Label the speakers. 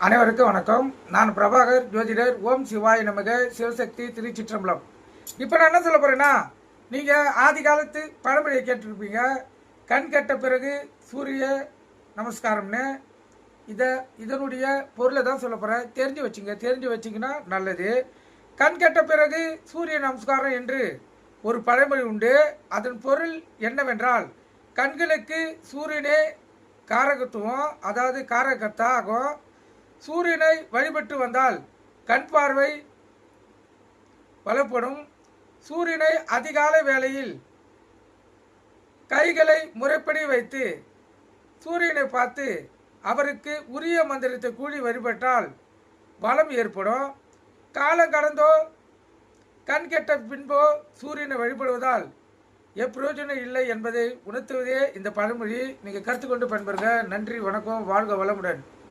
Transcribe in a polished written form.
Speaker 1: அனைவருக்கும் வணக்கம். நான் பிரபாகர் ஜோதிடர். ஓம் சிவாய நமக. சிவசக்தி திருச்சிற்றம்பலம். இப்போ நான் என்ன சொல்ல போறேன்னா, நீங்கள் ஆதி காலத்து பழமொழியை கேட்டிருப்பீங்க. கண் கெட்ட பிறகு சூரிய நமஸ்காரம்னு. இதனுடைய பொருளை தான் சொல்ல போகிறேன். தெரிஞ்சு வச்சிங்கன்னா நல்லது. கண் கெட்ட பிறகு சூரிய நமஸ்காரம் என்று ஒரு பழமொழி உண்டு. அதன் பொருள் என்னவென்றால், கண்களுக்கு சூரியனே காரகத்துவம், அதாவது காரகர்த்தா ஆகும். சூரியனை வழிபட்டு வந்தால் கண் பார்வை பலப்படும். சூரியனை அதிகாலை வேளையில் கைகளை முறைப்படி வைத்து சூரியனை பார்த்து அவருக்கு உரிய மந்திரத்தை கூடி வழிபட்டால் பலம் ஏற்படும். காலம் கடந்தோ கண் கெட்ட பின்போ சூரியனை வழிபடுவதால் எப்பிரயோஜனம் இல்லை என்பதை உணர்த்துவதே இந்த பழமொழி. நீங்கள் கருத்து கொண்டு பயன்பெறுங்க. நன்றி, வணக்கம், வாழ்க வளமுடன்.